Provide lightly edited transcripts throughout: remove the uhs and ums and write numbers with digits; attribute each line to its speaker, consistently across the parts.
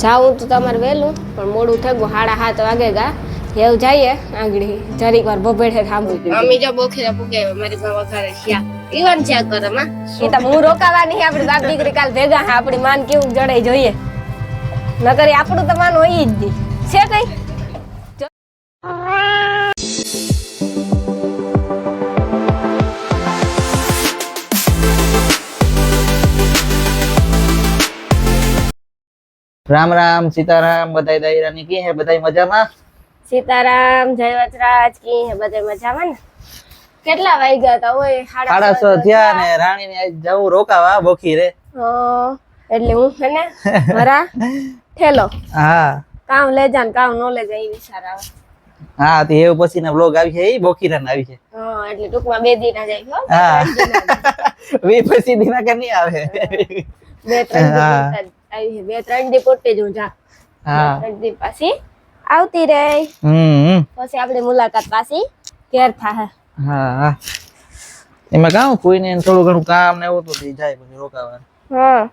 Speaker 1: જાવું તો તમારે વહેલું પણ મોડું થઈ ગયું 7:30 વાગે ગા એવું જઈએ આંગળી જરીક વાર બબેડે થાંભું અમી જો બોખેરા પુગે મારી બાવા ઘરે શ્યા ઈવન જ્યા કરે માં ઈ તો હું રોકાવાની આપણી બાપ દીકરી કાલ ભેગા આપણી માન કેવું જડાઈ જોઈએ નકર આપણું તો માન હોય જ નહીં છે કઈ
Speaker 2: राम राम सीताराम बधाई दायरानी की है बधाई मजा में
Speaker 1: सीताराम जय वचराज की है बधाई मजा में કેટલા વાગ્યા તા ઓય
Speaker 2: 6:30 થયા ને રાણી ને જાવું રોકાવા બોખી રે
Speaker 1: એટલે હું છે ને મારા ઠેલો
Speaker 2: હા
Speaker 1: કામ લે જાન કામ નો લે જાય વિચાર આવે
Speaker 2: હા તે એવું પછી ના બ્લોગ આવી છે ઈ બોખીરા ના આવી છે
Speaker 1: એટલે ટૂંકમાં 2 દી ના જાય હો
Speaker 2: હા વી પછી દીના કે નહીં આવે
Speaker 1: 2-3 આવી 2-3 દી પોતે જ હું જા હા 3 દી પછી આવતી રે પછી આપણે મુલાકાત પાછી ઘેર થાહે
Speaker 2: હા એમાં કામ કોઈને થોડું ઘણું કામ ને એવું તો થઈ જાય પછી રોકાવા
Speaker 1: હા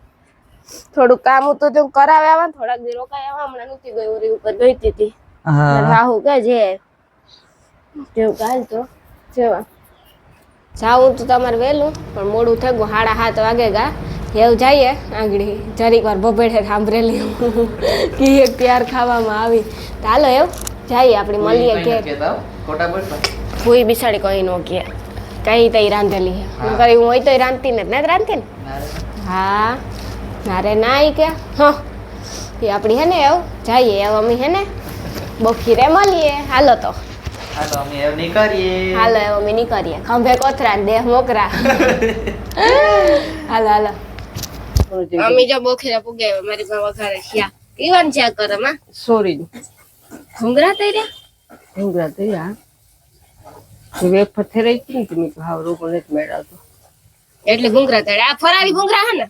Speaker 1: થોડું કામ હતું તો કરાવે આવા થોડાક દી રોકાય આવા હમણાં નથી ગઈ ઓરી ઉપર ગઈ હતી હા રાહુ કે જે જેવું કાલ તો જેવા જાવું તો તમારે વહેલું પણ મોડું થઈ ગયું 7:30 વાગે ગા એવું જઈએ આંગળી જરીક વાર બબેડે સાંભળેલી કે એક ત્યાર ખાવામાં આવી તો હાલો એવું જઈએ આપણે મળીએ કે કોઈ બિસાડી કઈ નો કે કઈ તઈ રાંધેલી હે કરી હું હોય તો રાંધતી ને જ રાંધતી ને હા નારે ના ઈ કે હા એ આપણી હે ને એવું જઈએ એવું અમે હે ને બોખી રે મળીએ હાલો તો
Speaker 2: હાલો અમે એવું નહીં કરીએ
Speaker 1: હાલો એવું અમે નહીં કરીએ ખંભે કોથરા દેહ મોકરા હાલો હાલો અમી જો બોખેરા પુગે મારી બાવા ઘરે શ્યા ઈવન જ્યા કરે માં
Speaker 3: સોરી
Speaker 1: ઘુંગરા તઈ રે
Speaker 3: ઘુંગરા તઈ આ વેક પથેરાઈ કે તમે ભાવ રોકો ને મેળાતો
Speaker 1: એટલે ઘુંગરા તઈ આ ફરારી ઘુંગરા હે ને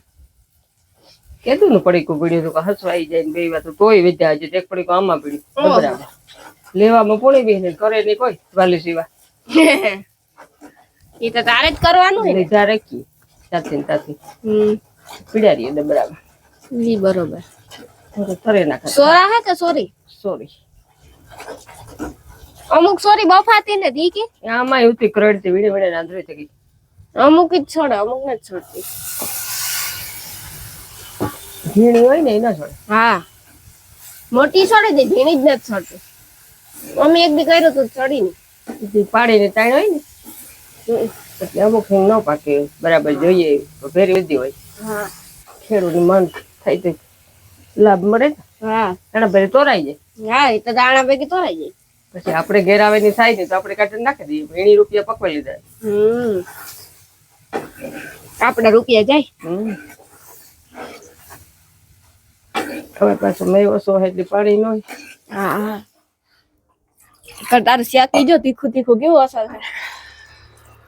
Speaker 3: કેતું ને પડી કો વિડિયો તો હસવાઈ જાય ને બે વાત તોય વિદ્યા છે એક પડી કો આમાં પડી બરાબર લેવામાં પોણી બેને કરે ને કોઈ વાલી સિવા
Speaker 1: ઈ તો તારે જ કરવાનું
Speaker 3: ને તારે કી સાથી સાથી પીડારી દે બરાબર
Speaker 1: ઈ બરોબર
Speaker 3: તો તરે નાખ
Speaker 1: સોરા હે કે સોરી
Speaker 3: સોરી
Speaker 1: અમુક સોરી બફાતી ને દી કે
Speaker 3: આમાં યુતી કરડતી વિડે વિડે નાંદરે થઈ
Speaker 1: અમુક જ છોડે અમુક ને જ છોડતી
Speaker 3: ભીણી હોય ને એના છોડે
Speaker 1: હા મોટી છોડે દે ભીણી જ નથી છોડતી અમે એક દી કર્યો તો ચડી ની
Speaker 3: પાડીને તાણ હોય ને એટલે અમુક ન પાકે બરાબર જોઈએ તો ફેરી વધી હોય
Speaker 1: હા
Speaker 3: ખેડૂતનું મન થાય તો લાભ મળે
Speaker 1: હા
Speaker 3: એના ભરે તોરાઈ જાય
Speaker 1: હા એ તો દાણા ભેગી તોરાઈ જાય
Speaker 3: પછી આપણે ઘેર આવે ની થાય ને તો આપણે કાઢી નાખી દઈએ વીણી રૂપિયા પકવા લીધા
Speaker 1: આપડા રૂપિયા જાય
Speaker 3: હવે પાછું મેવો સો એટલે પાણી ન હોય
Speaker 1: હા હા તારું શાકી જો તીખું તીખું કેવું અસર થાય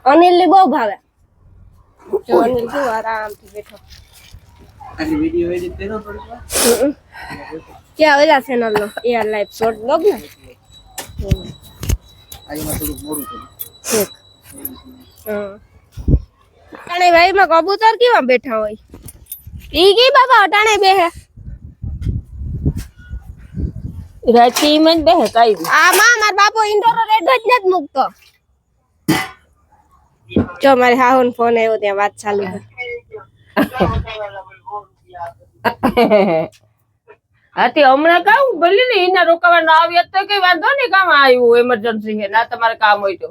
Speaker 1: અનિલ ને બહુ ભાવે જો અનિલ કેવું આરામથી બેઠો
Speaker 2: આની વિડિયો એડિટ કર્યો થોડી
Speaker 1: ક્યાં આવેલા ચેનલ નો એઆર લાઈવ શોર્ટ બ્લોગ ને
Speaker 2: આમાં થોડું મોડું થયું
Speaker 1: ઠીક અટાણે ભાઈ માં કબૂતર કેવા બેઠા હોય ઈ કી બાબા અટાણે બેહે
Speaker 3: રાચી માં જ બેહે કાઈ
Speaker 1: આ માં માર બાપો ઇન્ડોર રેડ જ નથી મૂકતો જો મારે હાહુન ફોન આવ્યો ત્યાં વાત ચાલુ છે
Speaker 3: હાથી હમણાં કામ ભલે ને એના રોકાવાનો આવ્યા તો કઈ વાંધો ને કામ આવ્યું એમરજન્સી છે ના તમારે કામ હોય તો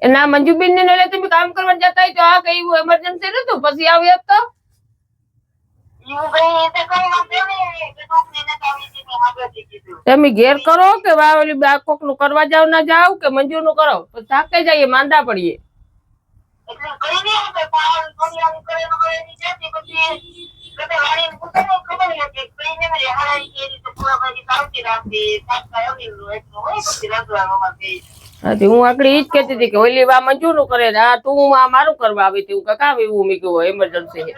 Speaker 3: એના મંજુબેન ને લઈને તમે કામ કરવા જતા હોય તો આ કઈ એમરજન્સી નતું પછી આવ્યા તો તમે ઘેર કરો કે વાવલી બા કોક નું કરવા જાવ ના જાવ કે મંજુ નું કરો તો થાકે જઈએ માંદા પડીએ હું આગળ ઈ જ કેતી હતી કે ઓલી વા મંજુ નું કરે આ તું આ મારું કરવા આવી તું કામ એવું મેં કહ્યું એમરજન્સી છે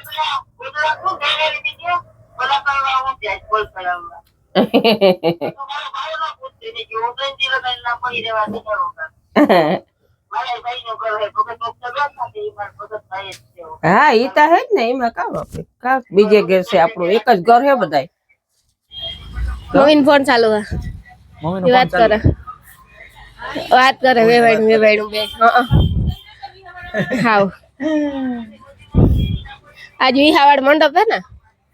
Speaker 3: હા ઈ તો હે જ ને એમાં કામ આપણે બીજે ઘેર છે આપણું એક જ ઘર હે બધાય
Speaker 1: મમ્મીનો ફોન ચાલુ હે
Speaker 2: મમ્મીનો
Speaker 1: એ વાત
Speaker 2: ફોન ચાલુ.
Speaker 1: કરે વેવાડું બે હાવ આજ વિહાવાડ મંડપ હે ને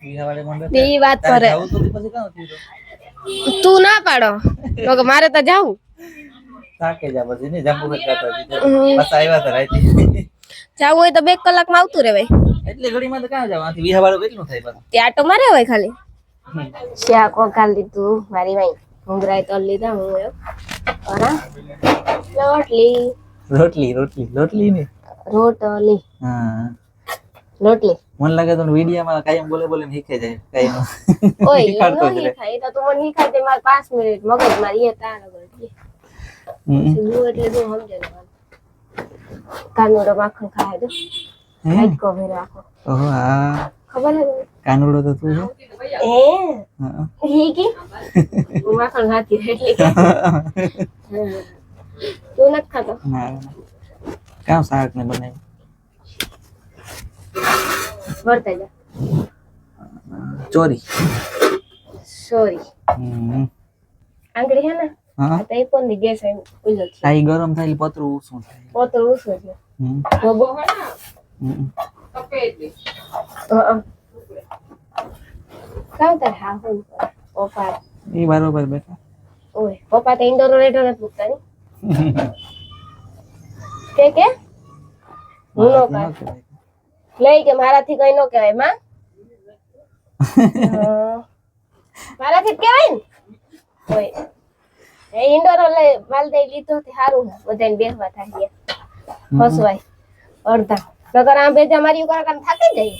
Speaker 2: વિહાવાડે મંડપ.
Speaker 1: તે ઈ વાત કરે
Speaker 2: જાવું તો પછી કાં થયું તો?
Speaker 1: તું ના પાડો તો કે મારે તો જાવું
Speaker 2: થાકે જા પછી ને જંબુ પર જતા હતી. પાછા આવ્યા હતા રાતે.
Speaker 1: જાવું હોય તો 2 કલાકમાં આવતું રહેવાય
Speaker 2: એટલે ઘડીમાં તો કાં જાવ? આથી વિહાવાડો કેટલું થાય પાછું?
Speaker 1: તે આટો મારે હોય ખાલી શાક વઘાર લીધું મારી વાઈ ભૂંગળા તલ લીધા હું અરા
Speaker 2: રોટલી ને.
Speaker 1: રોટલી
Speaker 2: હા
Speaker 1: રોટલી
Speaker 2: મને લાગે તો વિડીયોમાં કાયમ બોલે શીખે જાય કાયમ.
Speaker 1: ઓય
Speaker 2: શીખાડતો જ
Speaker 1: નો
Speaker 2: રહે.
Speaker 1: ખાઈ તો તું મને નહીં ખાઈ દે મારે 5 મિનિટ મગજ મારી એ તાર ગળતી સીધું એટલે તું સમજે ને કાનુડો માખણ ખાય દો હાઈટ કો ભેર રાખો
Speaker 2: ઓહો હા
Speaker 1: ખબર હે
Speaker 2: કાનુડો તો તું છે. હા.
Speaker 1: હી કી હું માખણ ખાતી એટલે કે તું નથી ખાતો
Speaker 2: ના કામ શાક ને બનાવ્યું.
Speaker 1: વર્તા જા
Speaker 2: ચોરી.
Speaker 1: સોરી આંગળી હે ને
Speaker 2: હા
Speaker 1: તો એ પણ ની ગેસ ઉલ્લો છે
Speaker 2: કાઈ ગરમ થાય એટલે પતરું ઊંચું થાય.
Speaker 1: પોતો ઉસો છે
Speaker 2: હમ.
Speaker 1: ગોગો
Speaker 2: હમ.
Speaker 1: કામ તાર હા હું પપ્પા
Speaker 2: એ બરોબર બેટા.
Speaker 1: ઓય પપ્પા તો ઇન્ડોર રેડો નથી મૂકતા ની કે હું નો કાઢ લઈ કે મારાથી કઈ નો કહેવાય માં મારાથી જ કહેવાય ને ઓય એ ઇન્ડોર માલ દઈ લીધો તે સારું હે બધાને બેહવા થાય ગયા હસવાય અડધા નકર આમ ભેજા મારી ઉપર કામ થાકી જાય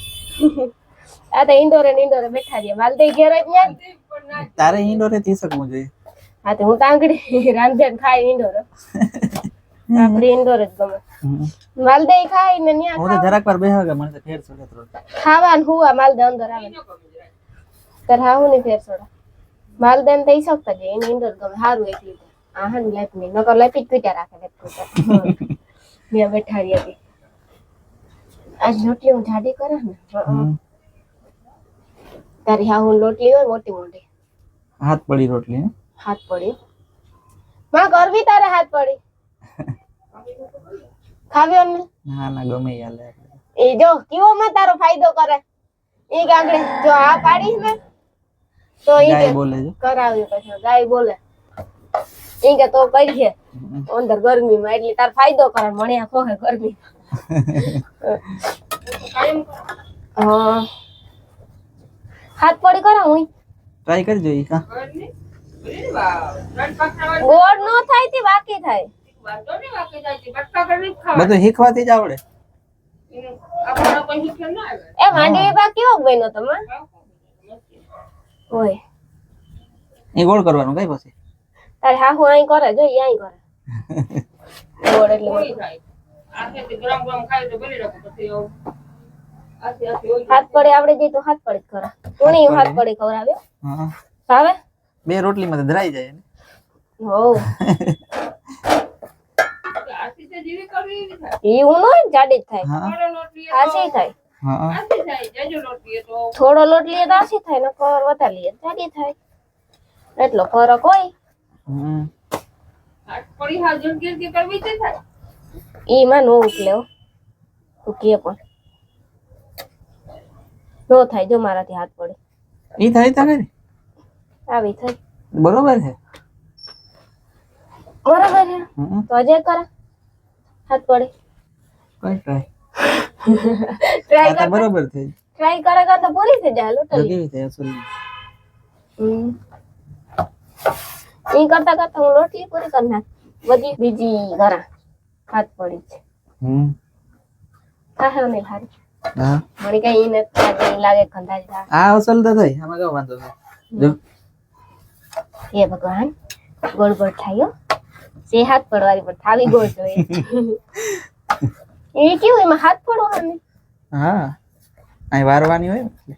Speaker 1: આ તો ઇન્ડોરે બેઠા રહ્યા માલ દઈ ઘેર જ ન્યા
Speaker 2: તારે ઈંડોરે થી શકવું જોઈએ.
Speaker 1: હા તો હું તો આંગળી રાંધે ખાઈ ઇન્ડોર આપડી ઇન્ડોર જ ગમે માલદઈ ખાઈ ને ન્યા
Speaker 2: હું તો જરાક વાર બેહવા ગયા મને તો ફેર છોડે થોડો.
Speaker 1: ખાવાનું હુવા માલદે અંદર આવે તાર હાહુ ની ફેર છોડા માલદે ને થઈ શકતા છે એને ઇન્ડોર ગમે સારું એકલી આ હન લેપ ની નકર લેપી જ પીટા રાખે લેપ મેં બેઠા રહી હતી આજ રોટલી હું જાડી કરે ને તારી હાહુ રોટલી હોય મોટી મોટી
Speaker 2: હાથ પડી રોટલી હે?
Speaker 1: હાથ પડી માં કરવી તારે હાથ પડી ખાવ્યો ને
Speaker 2: ના ના ગમે ઈ હાલે.
Speaker 1: એ જો કેવો માં તારો ફાયદો કરે એ ગાંગડે જો આ પાડીશ ને તો ઈ
Speaker 2: ગાય
Speaker 1: કે
Speaker 2: બોલે છે.
Speaker 1: કરાવ્યું પછી ગાય બોલે ઈ કે તો કરીએ અંદર ગરમી માં એટલે તાર ફાયદો કરે મને આ ખોહે ગરમી હા હાથ પડી કરે હું
Speaker 2: ટ્રાય કરજો ઈ કા.
Speaker 1: ગોળ નો થાય તે બાકી થાય
Speaker 2: બધું શીખવાથી જ આવડે.
Speaker 1: એ માંડવી બા કેવો બન્યો તમે ઓય
Speaker 2: એ ગોળ કરવાનું કઈ પછી
Speaker 1: તારે હાહુ અહીં કરે જો ઈ અહીં કરે ગોળ એટલે હાથ પડે આવડે જઈ તો હાથ પડે જ કરે કોણી હાથ પડે ખવડાવ્યો
Speaker 2: હા
Speaker 1: ભાવે
Speaker 2: બે રોટલી માં તો ધરાઈ જાય ને.
Speaker 1: હો ઈ હું નો જાડી જ થાય
Speaker 2: હા
Speaker 1: આસી થાય
Speaker 2: હા
Speaker 1: થોડો લોટ લીએ તો આસી થાય ને કર વધારે લીએ તો જાડી થાય એટલો ફરક હોય
Speaker 2: હમ.
Speaker 1: ઈ માં નો ઉકલે ઉકીએ પણ નો થાય જો મારાથી હાથ પડે
Speaker 2: ઈ થાય તારે
Speaker 1: આવી થાય
Speaker 2: બરોબર છે.
Speaker 1: બરાબર છે
Speaker 2: હમ.
Speaker 1: તો અજય કરે હાથ પડે
Speaker 2: કઈ ટ્રાય
Speaker 1: ટ્રાય
Speaker 2: આ તો
Speaker 1: કર
Speaker 2: બરોબર થઈ.
Speaker 1: ટ્રાય કરે તો પૂરી થઈ જાય
Speaker 2: તો
Speaker 1: લોટલી
Speaker 2: કેવી થાય અસલ?
Speaker 1: ઈ કરતા કરતા હું રોટલી પૂરી કરી નાખ બધી બીજી ઘરા હાથ પડી છે
Speaker 2: હમ.
Speaker 1: કાહે ને હારી
Speaker 2: હા
Speaker 1: મને કઈ ઈ નથી લાગે કંધારી થાય
Speaker 2: આ અસલ તો થઈ આમાં કેવો વાંધો છે જો
Speaker 1: હે ભગવાન ગોળ ગોળ થાય સે હાથ પડવાની પણ થાવી ગોળ જોઈએ એ કેવું એમાં હાથ પડવાનો
Speaker 2: હા આ વારવાની હોય ને એટલે.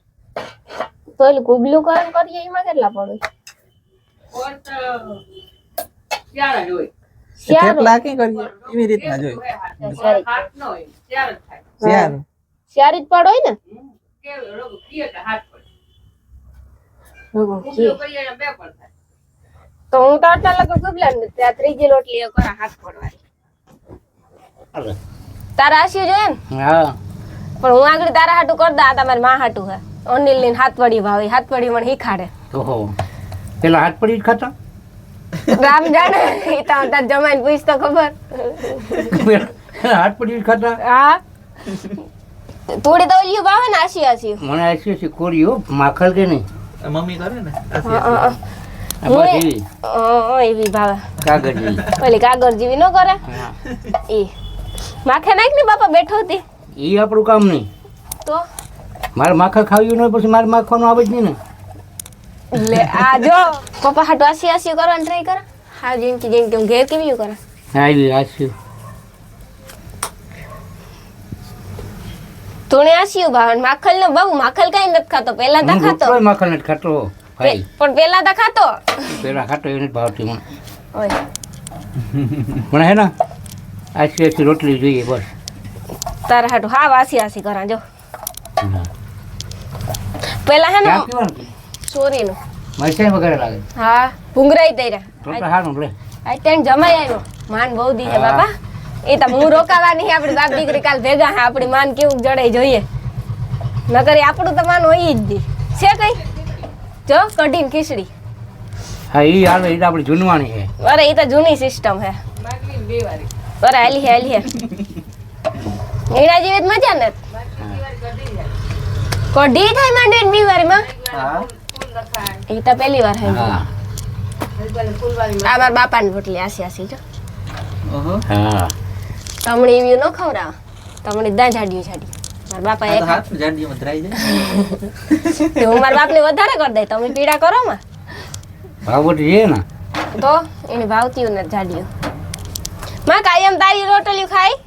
Speaker 1: તો એટલે ગુબલું કરીએ એમાં કેટલા પડે
Speaker 2: થેપલા કે કરીએ એવી રીતના જોઈ શિયાર
Speaker 1: શિયારી જ પડો ને ભગવાન કી. તો હું તો આટલા લગભગ ગબલા ને ત્યાં ત્રીજી રોટલી એ કરા હાથ પડવાની.
Speaker 4: અરે
Speaker 1: તારા આશી જોઈએ ને
Speaker 4: હા
Speaker 1: પણ હું આગળ તારા હાટું કરતા આ તમારી માં હાટું હે અનિલ ની હાથવડી ભાવે હાથવડી મને શીખાડે
Speaker 4: તો પેલા હાથ પડી જ ખાતા
Speaker 1: રામ જાણે ઈ તો તાર જમાઈને પૂછ તો ખબર
Speaker 4: હાથ પડી જ ખાતા
Speaker 1: હા થોડી તો ઓલી ભાવે ને આશી આશી
Speaker 4: મને આશી છે કોરીઓ માખલ કે નહીં
Speaker 2: મમ્મી કરે ને
Speaker 4: આ બસ એવી
Speaker 1: એવી ભાવે
Speaker 4: કાગળ જેવી.
Speaker 1: ઓલી કાગળ જેવી ન કરે
Speaker 4: હા
Speaker 1: ઈ માખે નાખ ને બાપા બેઠો હતી
Speaker 4: એ આપણું કામ નહીં
Speaker 1: તો
Speaker 4: મારે માખા ખાવ્યું ન હોય પછી મારે માખવાનું આવે જ નહીં ને
Speaker 1: લે આ જો પપ્પા હાટુ આશી આશી કરવાની ટ્રાય કરે હા જેમ કે હું ઘેર કેવી કરે
Speaker 4: હા એવી આશી
Speaker 1: તુણે આશી ભાવે માખલ ને બહુ માખલ કઈ નથી ખાતો પેલા તો ખાતો
Speaker 4: હું માખલ નથી ખાતો ભાઈ
Speaker 1: પણ પેલા તો ખાતો
Speaker 4: પેલા ખાતો એ નથી ભાવતી મને
Speaker 1: ઓય
Speaker 4: પણ હે ને આશી આશી રોટલી જોઈએ બસ
Speaker 1: તારા હાટુ હા આશી આશી કરા જો
Speaker 4: હા.
Speaker 1: પેલા હે ને
Speaker 4: ચા પીવાનું
Speaker 1: સોરી નું
Speaker 4: મરચાઈ વગેરે લાગે
Speaker 1: હા ભૂંગરાઈ તૈરા
Speaker 4: તો સારું લે
Speaker 1: આ ટેન જમાઈ આવ્યો માન બહુ દી છે બાપા એ તો હું રોકાવાની છે આપણી બાપ દીકરી કાલ ભેગા હે આપણી માન કેવું જડાઈ જોઈએ નકર આપણું તો માન હોય જ દી છે કઈ જો કઢી ને ખીચડી
Speaker 4: હા એ હાલ એ તો આપણી જૂનવાણી છે
Speaker 1: અરે એ તો જૂની સિસ્ટમ હે અરે હાલી હે એના જેવી જ મજા ને કઢી થાય માંડવી બીવારીમાં
Speaker 2: હા
Speaker 1: એ તો પહેલી વાર હે
Speaker 4: હા
Speaker 1: આ મારા બાપાની રોટલી આસી આસી જો
Speaker 2: ઓહો
Speaker 4: હા
Speaker 1: તમણી એવી ન ખવડાવ તમણી દા જાડ્યું મારા બાપા
Speaker 2: આ
Speaker 1: એક
Speaker 2: તો હાથ જાડીમાં ધરાઈ જાય
Speaker 1: હું મારા બાપને વધારે કરી દઈ તમે પીડા કરો માં
Speaker 4: ભાવવટી છે ને
Speaker 1: તો એને ભાવતી ને જાડ્યું માં કાયમ તારી રોટલી ખાઈ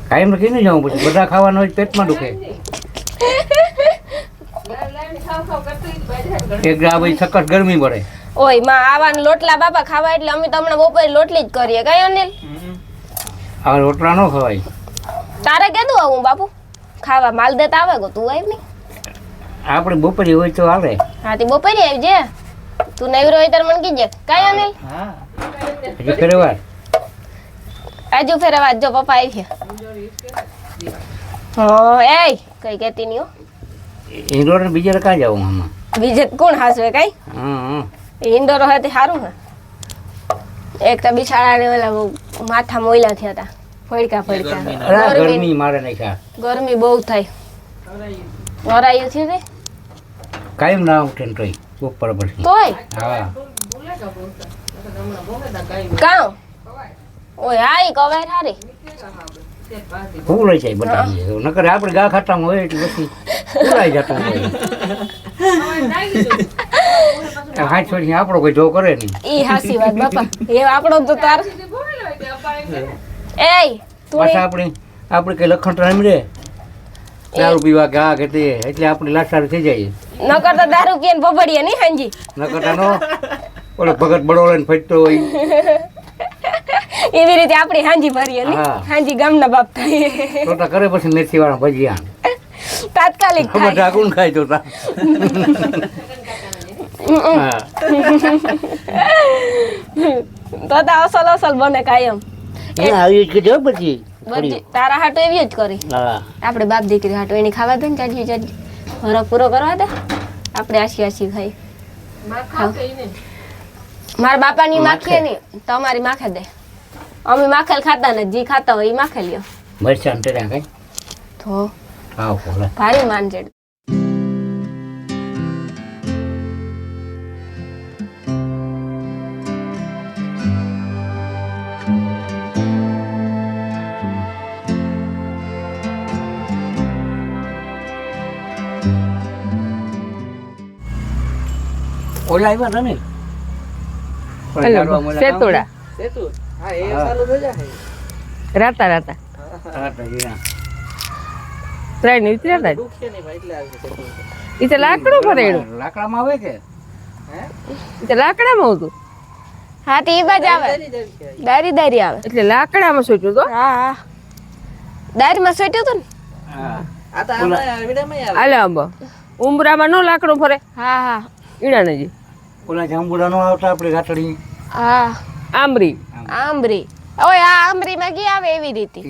Speaker 4: કાયમ કીને જાઉં પછી બધા ખાવાનું હોય તો પેટમાં દુખે એક આ ભાઈ સખત ગરમી પડે
Speaker 1: ઓય માં આવાન લોટલા બાપા ખાવા એટલે અમે તો હમણાં બપોરે લોટલી જ કરીએ કઈ અનિલ
Speaker 4: આ રોટલા ન ખવાય
Speaker 1: તારે કીધું આવું બાપુ ખાવા માલ દેતા આવે ગો તું આવી નહીં
Speaker 4: આપણે બપોરે હોય તો હાલે
Speaker 1: હા તે બપોરે આવી જે તું નવરો હોય તાર મને કીજે કઈ અનિલ
Speaker 2: હા
Speaker 4: હજી ફેરે વાર
Speaker 1: આજુ ફેર વાત જો પપ્પા આવી છે હા એ કઈ કેતી નહીં હો
Speaker 4: ઇન્ડોર ને બીજે કાં જાઉં આમાં
Speaker 1: બીજે કોણ હાસવે કઈ
Speaker 4: હા
Speaker 1: ઇન્ડોર હોય તે સારું હે એક તો બિચારા ને ઓલા માથા મોયલા થયા હતા ફડકા
Speaker 4: અરે ગરમી મારે નહીં ખા
Speaker 1: ગરમી બહુ થાય વરાયું થયું છે
Speaker 4: કાયમ ના ઉઠે ને તોય ઉપર પછી
Speaker 1: તોય
Speaker 4: હા
Speaker 1: કાં ઓય હા ઈ કવાય હારી
Speaker 4: ફૂલાઈ જાય બધા નકર આપણે ગા ખાટામાં હોય એટલે પછી ફૂલાઈ જતા હોય હાથ છોડી આપણો કોઈ જો કરે નહીં
Speaker 1: ઈ હાસી વાત બાપા એ આપણો તો તાર એય તું
Speaker 4: પાછા આપણે કઈ લખણ ટાઈમ રે દારૂ પીવા કે આ કે તે એટલે આપણે લાચાર થઈ જાય
Speaker 1: નકર તો દારૂ પીને બબડીએ નહીં હાંજી
Speaker 4: નકર નો ઓલો ભગત બડોળે ને ફટતો હોય
Speaker 1: એવી રીતે આપણી હાંજી ભરીએ નહીં
Speaker 4: હા.
Speaker 1: હાંજી ગામના બાપ થાય
Speaker 4: તો કરે પછી મેથી વાળા ભજીયા
Speaker 1: તાત્કાલિક
Speaker 4: ખબર
Speaker 1: થાય
Speaker 4: ઢાકું ખાય તો તા હા
Speaker 1: તો અસલ અસલ બને કાયમ
Speaker 4: એ આવી જ જો પછી
Speaker 1: બધી તારા હાટો એવી જ કરી
Speaker 4: હા
Speaker 1: આપણે બાપ દીકરી હાટો એની ખાવા દે ને ચાલી ચાલી હરક પૂરો કરવા દે આપણે આશી આશી ખાઈ મારા બાપાની માખીએ નહીં તમારી માખે દે અમે માખેલ ખાતા ને જી ખાતા હોય એ માખે લ્યો
Speaker 4: મરચાં ટેરા કઈ
Speaker 1: તો
Speaker 4: આવ પોલા
Speaker 1: ભારી માનજેડ
Speaker 4: ઓલા આવ્યા હતા ને
Speaker 3: સેતુડા
Speaker 2: સેતુ હા એ ચાલુ થઈ જાય
Speaker 3: રાતા રાતા
Speaker 4: હા તો જીના
Speaker 3: ત્રણ ઉતર્યા
Speaker 2: દુખે નહીં ભાઈ એટલે આવી સેતુ
Speaker 3: એ તો લાકડું ભરેલું
Speaker 4: લાકડામાં આવે કે
Speaker 3: એ તો લાકડામાં હતું
Speaker 1: હા તે એ બાજ આવે દારી દારી આવે
Speaker 3: એટલે લાકડામાં સોચ્યું તો
Speaker 1: હા હા દારીમાં સોટ્યું હતું ને
Speaker 4: હા
Speaker 2: આ તો આમાં વિડીયોમાં આવે
Speaker 3: આલે આંબો ઉમરામાં નો લાકડું ફરે
Speaker 1: હા હા
Speaker 3: ઈડા ને જી
Speaker 4: ઓલા જાંબુડા નો આવતા આપણે ગાંઠડી
Speaker 1: હા
Speaker 3: આંબરી
Speaker 1: આંબરી ઓય આ આંબરી માં કી આવે એવી રીતે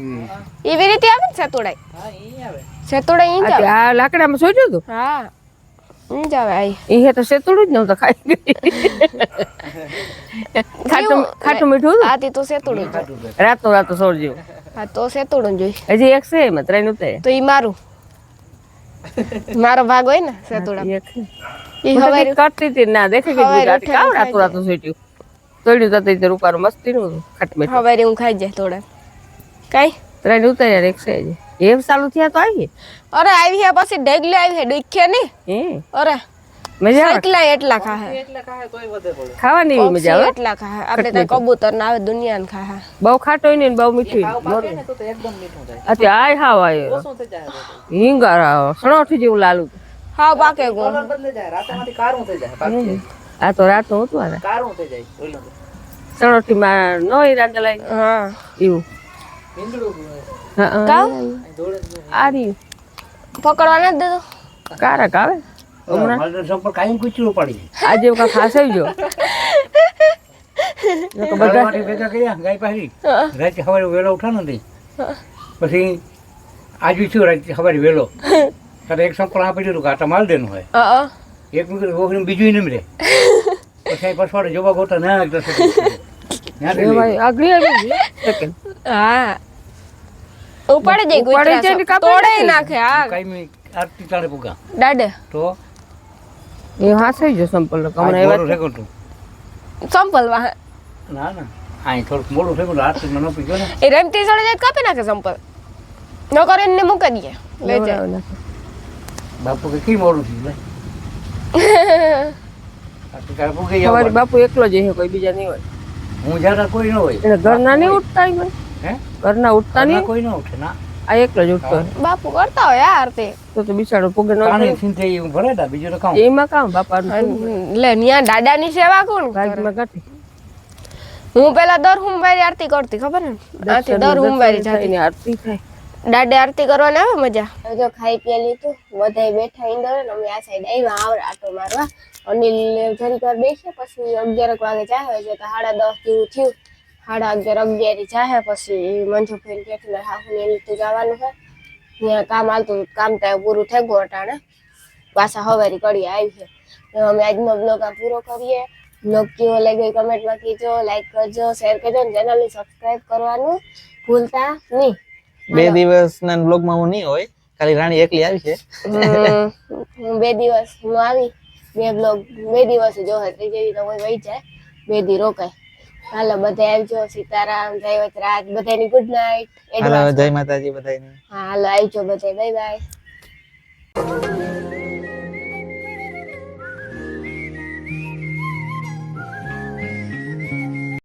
Speaker 1: એવી રીતે આવે ને સતુડાઈ
Speaker 2: હા ઈ આવે
Speaker 1: સતુડાઈ ઈ જ આવે
Speaker 3: આ લાકડામાં સોચ્યું તું
Speaker 1: હા ઈ જ આવે આઈ
Speaker 3: એ તો સેતુડું જ નહોતું ખાઈ ગઈ ખાટું મીઠું હતું.
Speaker 1: આથી તો સેતુડું જ.
Speaker 3: રાતો સોડજો
Speaker 1: હા તો સેતુડું જોઈ
Speaker 3: હજી એક છે એમાં ત્રણ ઉતારે
Speaker 1: તો ઈ મારું મારો ભાગ હોય ને સેતુડા
Speaker 3: એક છે.
Speaker 1: ઈ
Speaker 3: હું તો
Speaker 1: હવે
Speaker 3: કંઈક કરતી હતી ના દેખે કે
Speaker 1: હવારે
Speaker 3: ગાંઠ કાવ
Speaker 1: ઉઠીને
Speaker 3: રાતો સોટ્યું તોડ્યું તો તે રૂપારું મસ્તી નું ખાટ મીઠું
Speaker 1: હવે હું ખાઈ જાય થોડા કઈ
Speaker 3: ત્રણ ઉતાર્યા એક છે હજી એમ ચાલુ થયા તો આવી
Speaker 1: અરે આવી હે પછી ડેગલી આવી હે ડુખ્યા ની
Speaker 3: હે
Speaker 1: અરે
Speaker 3: મજા આવે
Speaker 1: એટલા એટલા ખાહે
Speaker 2: એટલે કાંઈ તોય વધે પડે
Speaker 3: ખાવાની એવી મજા આવે
Speaker 1: એટલા ખાહે આપણે તો કબૂતર ના આવે દુનિયાને ખાહે
Speaker 3: બહુ ખાટો હોય ને બહુ મીઠી
Speaker 2: પાકે ને તો એકદમ મીઠું થાય
Speaker 3: અતિ આય હાવ આવ્યો
Speaker 2: શું થઈ જાય તો?
Speaker 3: હિંગારા સણોઠી જેવું લાલું
Speaker 1: હા પાકે ગો
Speaker 2: કલર બદલાઈ જાય રાતેમાંથી કાળું થઈ જાય પાકે
Speaker 3: આ તો રાતનું હતું આ
Speaker 2: કાળું થઈ જાય ઓલું
Speaker 3: સણોઠી માં નો રાંધા લાગે
Speaker 1: હા
Speaker 3: એવું
Speaker 2: ઈંદડું
Speaker 3: હા
Speaker 1: કાવ
Speaker 2: દોડે
Speaker 3: આ રહ્યું
Speaker 1: પકડવા નથી દેતો
Speaker 3: કારક આવે
Speaker 4: મારે સંપર્ક કાયમ કૂચરું પડી
Speaker 3: આજે એવું કાંઈ ખાસ આવી ગયો
Speaker 4: બધા ભેગા કર્યા ગાય પાછી રાતે સવારે વહેલો ઉઠાનો નથી પછી આજુ થયું રાતે સવારે વહેલો તારે એક સંપર્ક આપી દીધું કે આટા માલ દેનું હોય એક વખત બીજું નહીં રહે પછી પછવાડે જોવા ગોતા ના
Speaker 3: આગળ આવી સેકન્ડ
Speaker 1: હા ઉપાડી જાય
Speaker 3: ઉપાડી જાય ને
Speaker 1: ગુજરા
Speaker 3: કાપી
Speaker 1: તોડે
Speaker 3: નાખે.
Speaker 1: નાખે હા
Speaker 4: કાંઈ આરતી તાળે પૂગા
Speaker 1: દાડે
Speaker 4: તો
Speaker 3: એ હાસ આવી ગયો સંપલ હમણાં
Speaker 4: મોડું
Speaker 3: એવા
Speaker 4: થયું તું
Speaker 1: સંપલ વાહ
Speaker 4: ના ના અહીં થોડુંક મોડું થયું આરતી મને નપી ગયો ને
Speaker 1: એ રેમતી સડે જાય તો કાપી નાખે સંપલ ન કરે ને મૂકી દે લઈ જાય
Speaker 4: બાપુ કે કી મોડું થયું લે આરતી તાળે પૂગી
Speaker 3: તમારી
Speaker 4: જાવ
Speaker 3: બાપુ એકલો જ હે કોઈ બીજા નહીં હોય
Speaker 4: હું જ્યારે કોઈ ન હોય
Speaker 3: એને ઘરના નહીં ઉઠતા હોય
Speaker 4: હે
Speaker 3: ઘરના ઉઠતા નહીં
Speaker 4: કોઈ ન ઉઠે ના
Speaker 3: આ એકલો જ ઉઠતો હોય
Speaker 1: બાપુ કરતા હોય યાર તે
Speaker 3: તો બિચારો પુગે ન
Speaker 4: પાણી સિંધે એવું ભરે તા બીજું તો કામ
Speaker 3: એમાં કામ બાપા
Speaker 1: લે ન્યા દાદાની સેવા કોણ કરે?
Speaker 3: ભાગમાં કાઢી
Speaker 1: હું પેલા દર સોમવારે આરતી કરતી ખબર ને આથી દર સોમવારે જાતી
Speaker 3: એની આરતી થાય
Speaker 1: દાડે આરતી કરવાને આવે મજા જો ખાઈ પી લીધું બધાય બેઠા ઇન્દર ને અમે આ સાઈડ આવ્યા આવડે આટો મારવા અનિલ જરીક વાર બેસે પછી 11 વાગે ચાહે છે તો 10:30 જેવું થયું 11:30 ચાહે પછી મંજુ ફેન કેટલે હાહુને લીધું જવાનું છે ત્યાં કામ હાલતું કામ ત્યાં પૂરું થઈ ગયું અટાણે પાછા હવારી કરી આવી છે તો અમે આજનો બ્લોગ આ પૂરો કરીએ બ્લોગ કેવો લાગ્યો કમેન્ટમાં કીજો લાઈક કરજો શેર કરજો અને ચેનલને સબસ્ક્રાઇબ કરવાનું ભૂલતા નહીં
Speaker 2: 2 દિવસના બ્લોગમાં હું નહીં હોય ખાલી રાણી એકલી આવી છે
Speaker 1: હું 2 દિવસ હું આવી 2 બ્લોગ 2 દિવસ જો ત્રીજે દી તો કોઈ વહી જાય 2 દી રોકાય હાલો બધા આવજો સીતારામ જય વચરાજ બધાની ગુડ નાઇટ
Speaker 2: હાલો જય માતાજી બધાને
Speaker 1: હા હાલો આવજો બધા બાય બાય